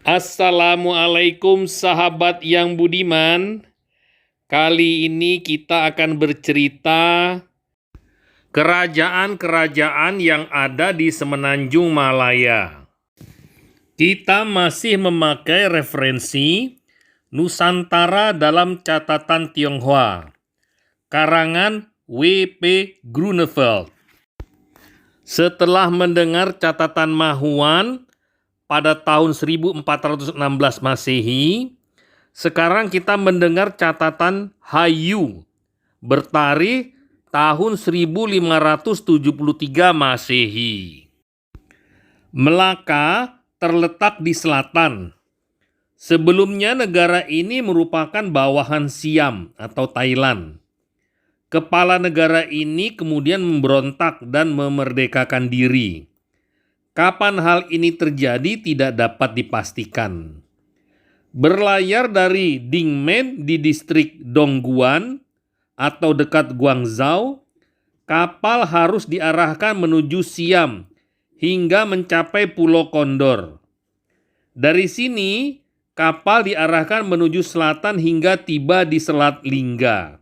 Assalamualaikum sahabat yang budiman. Kali ini kita akan bercerita kerajaan-kerajaan yang ada di Semenanjung Malaya. Kita masih memakai referensi Nusantara dalam catatan Tionghoa, karangan W.P. Groeneveld. Setelah mendengar catatan Mahuan pada tahun 1416 Masehi, sekarang kita mendengar catatan Hayu bertarikh tahun 1573 Masehi. Melaka terletak di selatan. Sebelumnya negara ini merupakan bawahan Siam atau Thailand. Kepala negara ini kemudian memberontak dan memerdekakan diri. Kapan hal ini terjadi tidak dapat dipastikan. Berlayar dari Dingmen di distrik Dongguan atau dekat Guangzhou, kapal harus diarahkan menuju Siam hingga mencapai Pulau Condor. Dari sini, kapal diarahkan menuju selatan hingga tiba di Selat Lingga.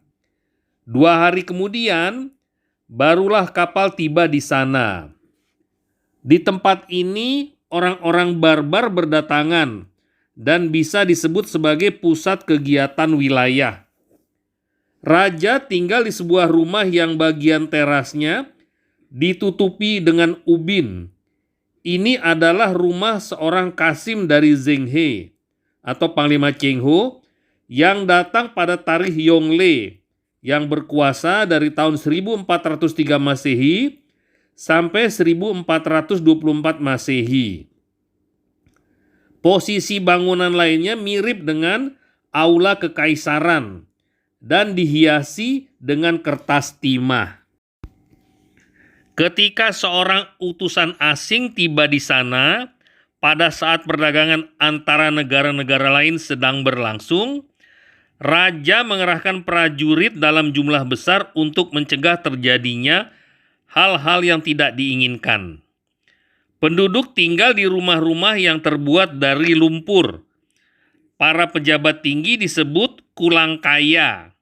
2 hari kemudian, barulah kapal tiba di sana. Di tempat ini, orang-orang barbar berdatangan dan bisa disebut sebagai pusat kegiatan wilayah. Raja tinggal di sebuah rumah yang bagian terasnya ditutupi dengan ubin. Ini adalah rumah seorang kasim dari Zheng He atau Panglima Cheng Ho yang datang pada tarikh Yongle yang berkuasa dari tahun 1403 Masehi sampai 1424 Masehi. Posisi bangunan lainnya mirip dengan aula kekaisaran dan dihiasi dengan kertas timah. Ketika seorang utusan asing tiba di sana pada saat perdagangan antara negara-negara lain sedang berlangsung, raja mengerahkan prajurit dalam jumlah besar untuk mencegah terjadinya hal-hal yang tidak diinginkan. Penduduk tinggal di rumah-rumah yang terbuat dari lumpur. Para pejabat tinggi disebut kulang kaya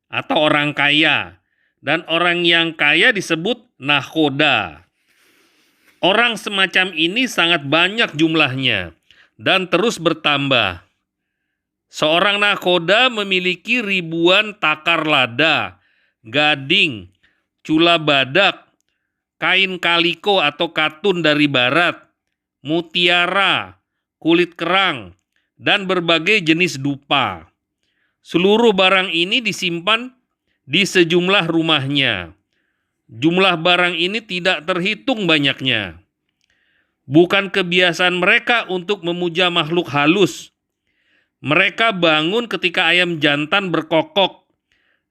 atau orang kaya, dan orang yang kaya disebut nakhoda. Orang semacam ini sangat banyak jumlahnya dan terus bertambah. Seorang nakhoda memiliki ribuan takar lada, gading, cula badak, kain kaliko atau katun dari barat, mutiara, kulit kerang, dan berbagai jenis dupa. Seluruh barang ini disimpan di sejumlah rumahnya. Jumlah barang ini tidak terhitung banyaknya. Bukan kebiasaan mereka untuk memuja makhluk halus. Mereka bangun ketika ayam jantan berkokok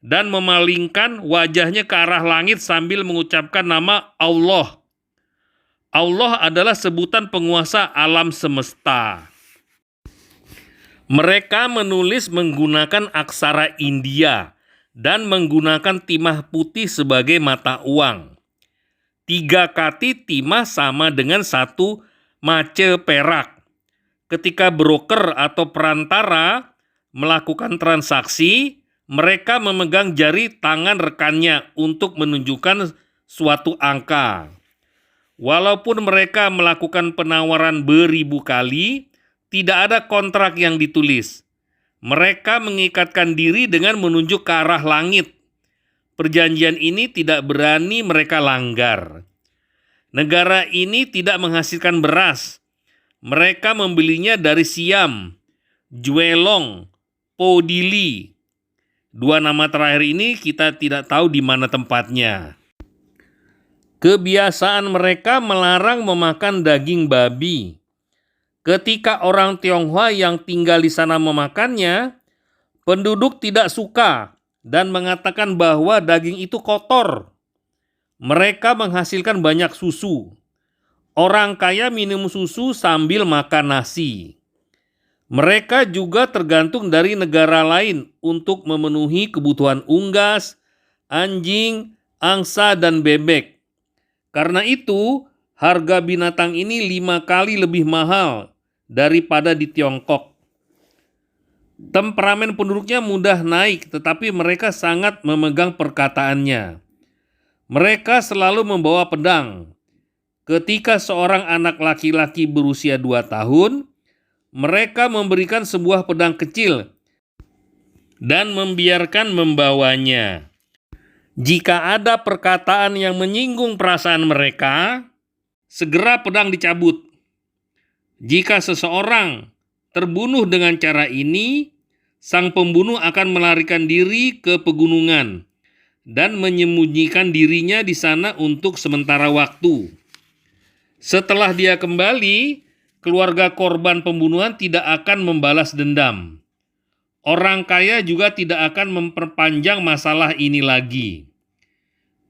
dan memalingkan wajahnya ke arah langit sambil mengucapkan nama Allah. Allah adalah sebutan penguasa alam semesta. Mereka menulis menggunakan aksara India dan menggunakan timah putih sebagai mata uang. 3 kati timah sama dengan 1 mace perak. Ketika broker atau perantara melakukan transaksi, mereka memegang jari tangan rekannya untuk menunjukkan suatu angka. Walaupun mereka melakukan penawaran beribu kali, tidak ada kontrak yang ditulis. Mereka mengikatkan diri dengan menunjuk ke arah langit. Perjanjian ini tidak berani mereka langgar. Negara ini tidak menghasilkan beras. Mereka membelinya dari Siam, Juelong, Podili. 2 nama terakhir ini kita tidak tahu di mana tempatnya. Kebiasaan mereka melarang memakan daging babi. Ketika orang Tionghoa yang tinggal di sana memakannya, penduduk tidak suka dan mengatakan bahwa daging itu kotor. Mereka menghasilkan banyak susu. Orang kaya minum susu sambil makan nasi. Mereka juga tergantung dari negara lain untuk memenuhi kebutuhan unggas, anjing, angsa, dan bebek. Karena itu, harga binatang ini 5 kali lebih mahal daripada di Tiongkok. Temperamen penduduknya mudah naik, tetapi mereka sangat memegang perkataannya. Mereka selalu membawa pedang. Ketika seorang anak laki-laki berusia 2 tahun, mereka memberikan sebuah pedang kecil dan membiarkan membawanya. Jika ada perkataan yang menyinggung perasaan mereka, segera pedang dicabut. Jika seseorang terbunuh dengan cara ini, sang pembunuh akan melarikan diri ke pegunungan dan menyembunyikan dirinya di sana untuk sementara waktu. Setelah dia kembali, keluarga korban pembunuhan tidak akan membalas dendam. Orang kaya juga tidak akan memperpanjang masalah ini lagi.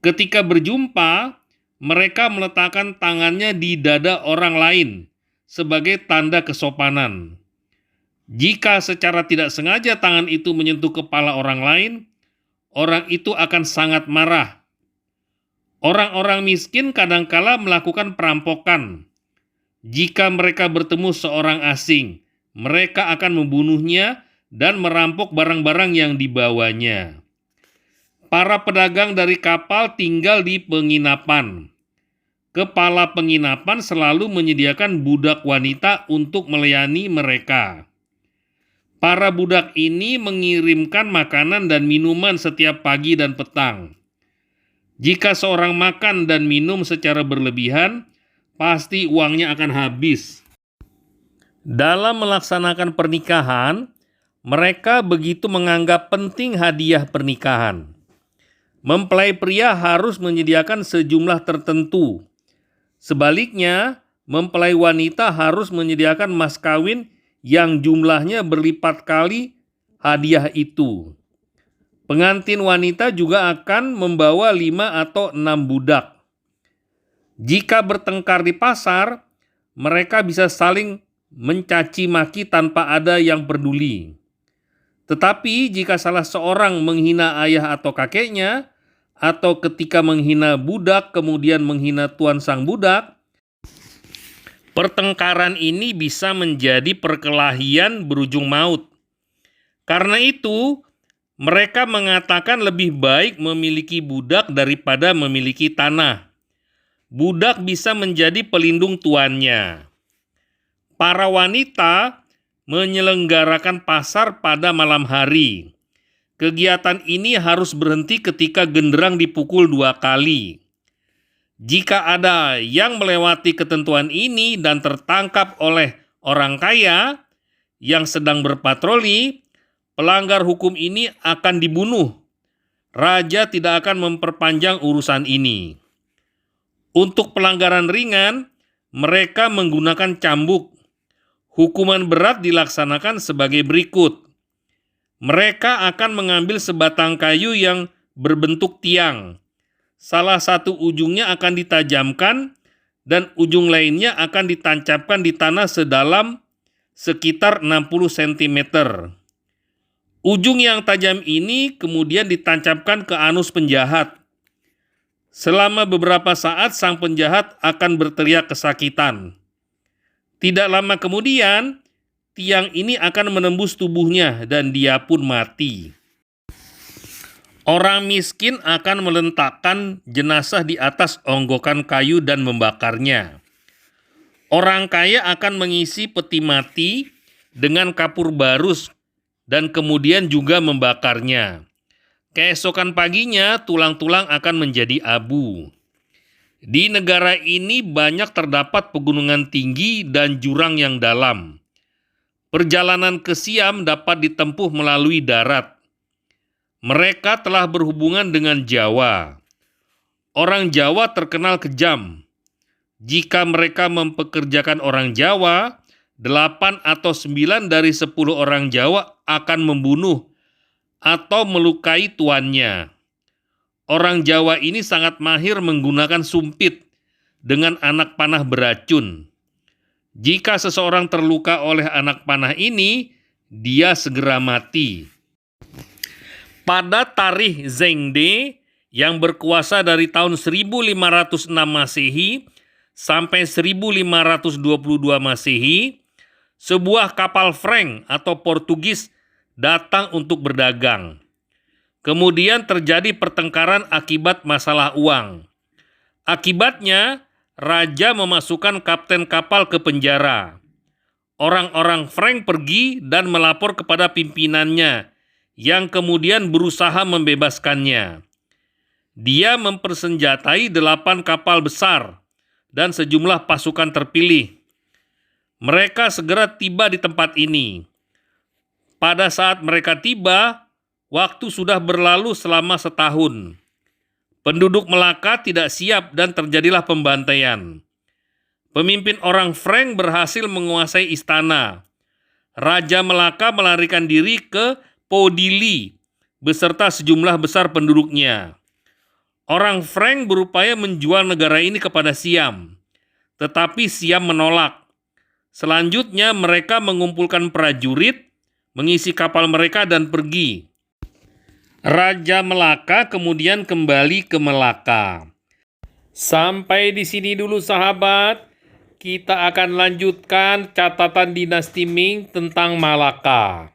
Ketika berjumpa, mereka meletakkan tangannya di dada orang lain sebagai tanda kesopanan. Jika secara tidak sengaja tangan itu menyentuh kepala orang lain, orang itu akan sangat marah. Orang-orang miskin kadangkala melakukan perampokan. Jika mereka bertemu seorang asing, mereka akan membunuhnya dan merampok barang-barang yang dibawanya. Para pedagang dari kapal tinggal di penginapan. Kepala penginapan selalu menyediakan budak wanita untuk melayani mereka. Para budak ini mengirimkan makanan dan minuman setiap pagi dan petang. Jika seorang makan dan minum secara berlebihan, pasti uangnya akan habis. Dalam melaksanakan pernikahan, mereka begitu menganggap penting hadiah pernikahan. Mempelai pria harus menyediakan sejumlah tertentu. Sebaliknya, mempelai wanita harus menyediakan mas kawin yang jumlahnya berlipat kali hadiah itu. Pengantin wanita juga akan membawa 5 atau 6 budak. Jika bertengkar di pasar, mereka bisa saling mencaci maki tanpa ada yang peduli. Tetapi jika salah seorang menghina ayah atau kakeknya, atau ketika menghina budak kemudian menghina tuan sang budak, pertengkaran ini bisa menjadi perkelahian berujung maut. Karena itu, mereka mengatakan lebih baik memiliki budak daripada memiliki tanah. Budak bisa menjadi pelindung tuannya. Para wanita menyelenggarakan pasar pada malam hari. Kegiatan ini harus berhenti ketika genderang dipukul 2 kali. Jika ada yang melewati ketentuan ini dan tertangkap oleh orang kaya yang sedang berpatroli, pelanggar hukum ini akan dibunuh. Raja tidak akan memperpanjang urusan ini. Untuk pelanggaran ringan, mereka menggunakan cambuk. Hukuman berat dilaksanakan sebagai berikut. Mereka akan mengambil sebatang kayu yang berbentuk tiang. Salah satu ujungnya akan ditajamkan dan ujung lainnya akan ditancapkan di tanah sedalam sekitar 60 cm. Ujung yang tajam ini kemudian ditancapkan ke anus penjahat. Selama beberapa saat sang penjahat akan berteriak kesakitan. Tidak lama kemudian, tiang ini akan menembus tubuhnya dan dia pun mati. Orang miskin akan meletakkan jenazah di atas onggokan kayu dan membakarnya. Orang kaya akan mengisi peti mati dengan kapur barus dan kemudian juga membakarnya. Keesokan paginya, tulang-tulang akan menjadi abu. Di negara ini banyak terdapat pegunungan tinggi dan jurang yang dalam. Perjalanan ke Siam dapat ditempuh melalui darat. Mereka telah berhubungan dengan Jawa. Orang Jawa terkenal kejam. Jika mereka mempekerjakan orang Jawa, 8 atau 9 dari 10 orang Jawa akan membunuh atau melukai tuannya. Orang Jawa ini sangat mahir menggunakan sumpit dengan anak panah beracun. Jika seseorang terluka oleh anak panah ini, dia segera mati. Pada Tarikh Zhengde yang berkuasa dari tahun 1506 Masehi sampai 1522 Masehi, sebuah kapal Frank atau Portugis datang untuk berdagang. Kemudian terjadi pertengkaran akibat masalah uang. Akibatnya, raja memasukkan kapten kapal ke penjara. Orang-orang Frank pergi dan melapor kepada pimpinannya, yang kemudian berusaha membebaskannya. Dia mempersenjatai 8 kapal besar dan sejumlah pasukan terpilih. Mereka segera tiba di tempat ini. Pada saat mereka tiba, waktu sudah berlalu selama setahun. Penduduk Melaka tidak siap dan terjadilah pembantaian. Pemimpin orang Frank berhasil menguasai istana. Raja Melaka melarikan diri ke Podili beserta sejumlah besar penduduknya. Orang Frank berupaya menjual negara ini kepada Siam, tetapi Siam menolak. Selanjutnya mereka mengumpulkan prajurit, mengisi kapal mereka dan pergi. Raja Melaka kemudian kembali ke Melaka. Sampai di sini dulu sahabat. Kita akan lanjutkan catatan dinasti Ming tentang Malaka.